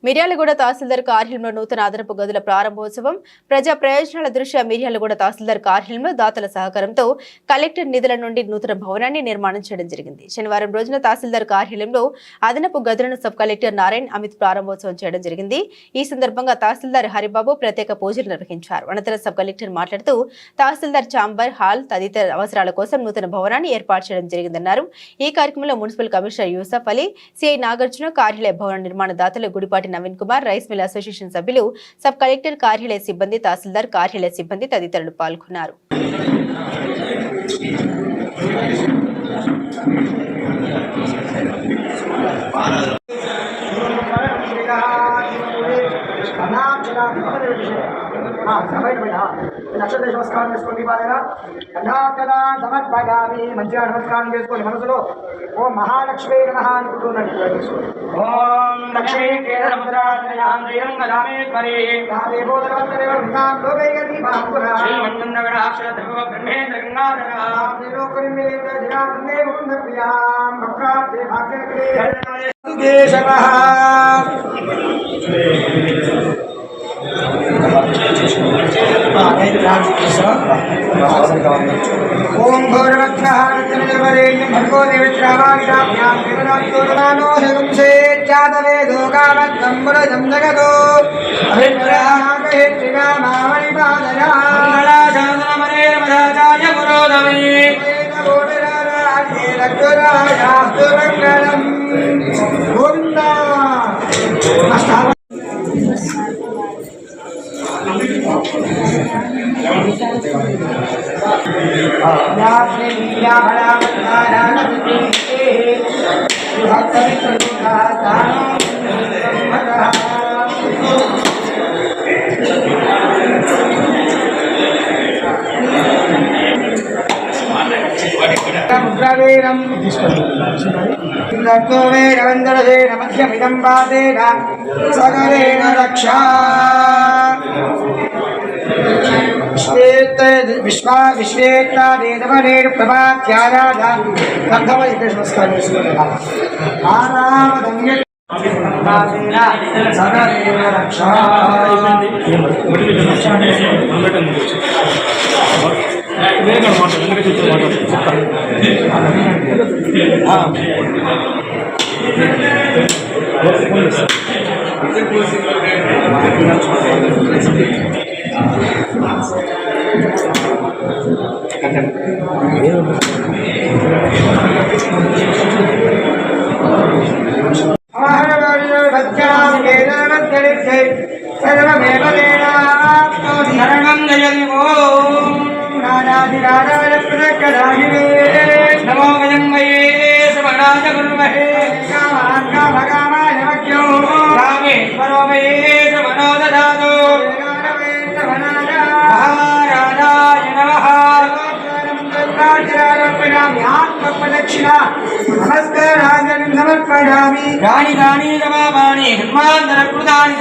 మిర్యాలగూడ తహసీల్దార్ కార్యాలయంలో నూతన అదనపు గదుల ప్రారంభోత్సవం ప్రజా ప్రయోజనాల దృష్ట్యా మిర్యాలగూడ తహసీల్దార్ కార్యాలయంలో దాతల సహకారంతో కలెక్టర్ నిధుల నుండి నూతన భవనాన్ని నిర్మాణం చేయడం జరిగింది. శనివారం రోజున తహసీల్దార్ కార్యాలయంలో అదనపు గదులను సబ్ కలెక్టర్ నారాయణ్ అమిత్ ప్రారంభోత్సవం చేయడం జరిగింది. ఈ సందర్భంగా తహసీల్దార్ హరిబాబు ప్రత్యేక పూజలు నిర్వహించారు. అనంతరం సబ్ కలెక్టర్ మాట్లాడుతూ తహసీల్దార్ ఛాంబర్ హాల్ తదితర అవసరాల కోసం నూతన భవనాన్ని ఏర్పాటు చేయడం జరిగిందన్నారు. ఈ కార్యక్రమంలో municipal commissioner Yusuf Ali, CI Nagarjuna, కార్యాలయ భవన నిర్మాణ దాతలు Gudipati Naveen Kumar, rice mill association సభ్యులు, సబ్ కలెక్టర్ కార్యాలయ సిబ్బంది, తహసీల్దార్ కార్యాలయ సిబ్బంది తదితరులు పాల్గొన్నారు. నమస్కారం చేసుకోండి. మంచిగా నమస్కారం చేసుకోండి. మనసులో ఓం మహాలక్ష్మీ నమః అనుకుంటున్నాను. ఓం లక్ష్మీ ओम भौरवत्नहारत्यनिर्वरेण्यं भर्गो देवश्रावागिराभ्यां देवनाथोरमानोऽधिगुंसे जातवेदो कामत्तं मुरजं जगतो अभिप्रागहेत्रिका मामणिपादया मङ्गलाशासनमने रमदाचार्य पुरोधमे वेदकोटिराराज्ञे लग्गुरायास्तु मङ्गलम् गोविन्द मध्यमिदं पादेन सगरेण रक्षा विश्वेत्तादेवनेर प्रभात्याराधा गन्धवैते नमस्कार आरामदम्य सगरेण रक्षा नमो गजन्मये समणाज गुरुमहे कामाय वक्यो रामेश्वरोमये समनो ददातु महाराजाय नमः आत्मप्रदक्षिणा नमस्काराञ्जलिं समर्पयामि राणि राणि रमामाणि हनुमान्दरकृतानि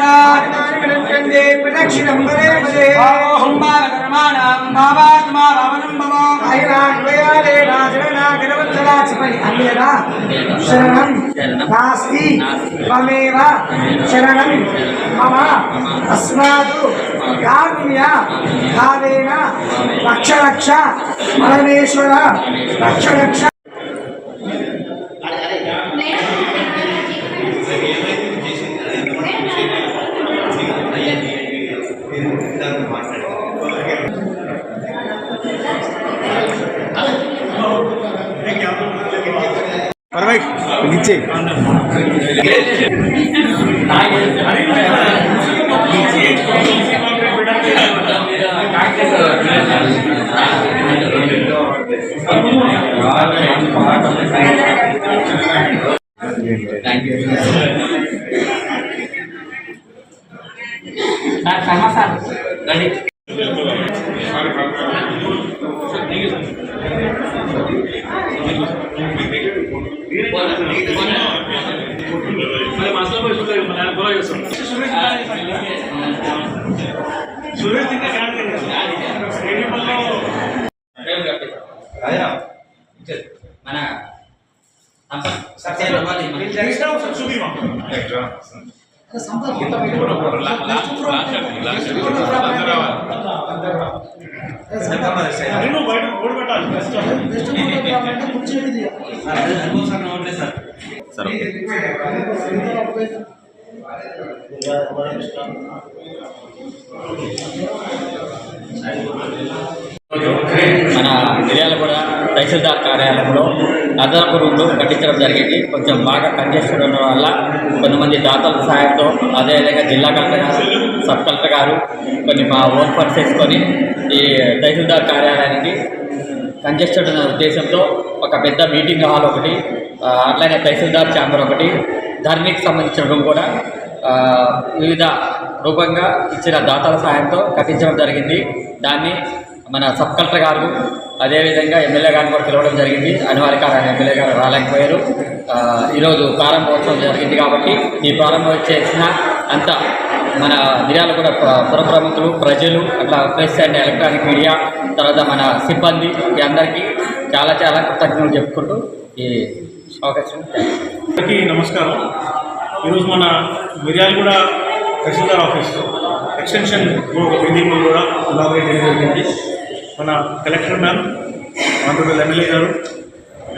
प्रदक्षिणं पदे पदे ओं बालकर्माणां भावात्मा भावनं भवो शरणं नास्ति त्वमेव शरणं मम अस्मादु कारुण्य भावेन रक्ष रक्ष परमेश्वर रक्ष रक्ष नीचे మన మిర్యాలగూడ తహసీల్దార్ కార్యాలయంలో అదనపు రూమ్లు కట్టించడం జరిగింది. కొంచెం బాగా కంజెస్టెడ్ ఉండడం వల్ల కొంతమంది దాతల సహాయంతో, అదేవిధంగా జిల్లా కలెక్టర్ గారు, సబ్ కలెక్టర్ గారు కొన్ని మా ఓన్ ఫండ్స్ వేసుకొని ఈ తహసీల్దార్ కార్యాలయానికి కంజెస్టెడ్ ఉన్న ఉద్దేశంతో ఒక పెద్ద మీటింగ్ హాల్ ఒకటి, అట్లనే తహసీల్దార్ ఛాంబర్ ఒకటి, ధరణికి సంబంధించిన రూమ్ కూడా వివిధ రూపంగా ఇచ్చిన దాతల సహాయంతో కట్టించడం జరిగింది. దాన్ని మన సబ్ కలెక్టర్ గారు, అదేవిధంగా ఎమ్మెల్యే గారిని కూడా పిలవడం జరిగింది. అనివార్యకారాన్ని ఎమ్మెల్యే గారు రాలేకపోయారు. ఈరోజు ప్రారంభోత్సవం జరిగింది కాబట్టి ఈ ప్రారంభం చేసిన అంతా మన మిర్యాలగూడ పుర ప్రముఖులు, ప్రజలు, అట్లా ప్రెస్ అండ్ ఎలక్ట్రానిక్ మీడియా, తర్వాత మన సిబ్బంది ఈ అందరికీ చాలా చాలా కృతజ్ఞతలు చెప్పుకుంటూ ఈ అవకాశం. అందరికీ నమస్కారం. ఈరోజు మన మిర్యాలగూడ తహసీల్దార్ ఆఫీస్ ఎక్స్టెన్షన్ మీటింగ్ కూడా ఇలాబరేట్ చేయడం జరిగింది. మన కలెక్టర్ మ్యామ్, ఆనరబుల్ ఎమ్మెల్యే గారు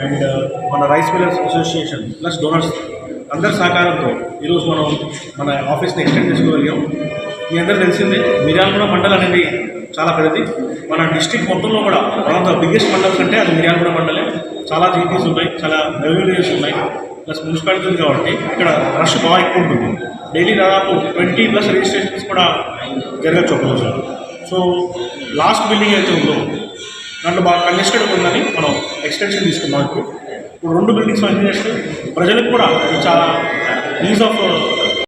అండ్ మన rice millers association plus donors అందరి సహకారంతో ఈరోజు మనం మన ఆఫీస్ని ఎక్స్టెండ్ చేసుకోగలిగాం. మీ అందరూ తెలిసిందే, మిర్యాలగూడ మండలం అనేది చాలా పెద్దది. మన డిస్ట్రిక్ట్ మొత్తంలో కూడా one of the biggest mandals అంటే అది మిర్యాలగూడ మండలే. చాలా జీపీస్ ఉన్నాయి, చాలా రెవెన్యూస్ ఉన్నాయి, ప్లస్ మున్సిపాలిటీ ఉంది కాబట్టి ఇక్కడ రష్ బాగా ఎక్కువ ఉంటుంది. డైలీ దాదాపు 20+ రిజిస్ట్రేషన్స్ కూడా జరగచ్చు ఒకరోజు. సో లాస్ట్ బిల్డింగ్ అయితే ఉందో దాంట్లో బాగా కంజెస్టెడ్ ఉందని మనం ఎక్స్టెన్షన్ తీసుకున్నాం. ఇప్పుడు 2 బిల్డింగ్స్ కంజెస్ట్ ప్రజలకు కూడా చాలా ఈజ్ ఆఫ్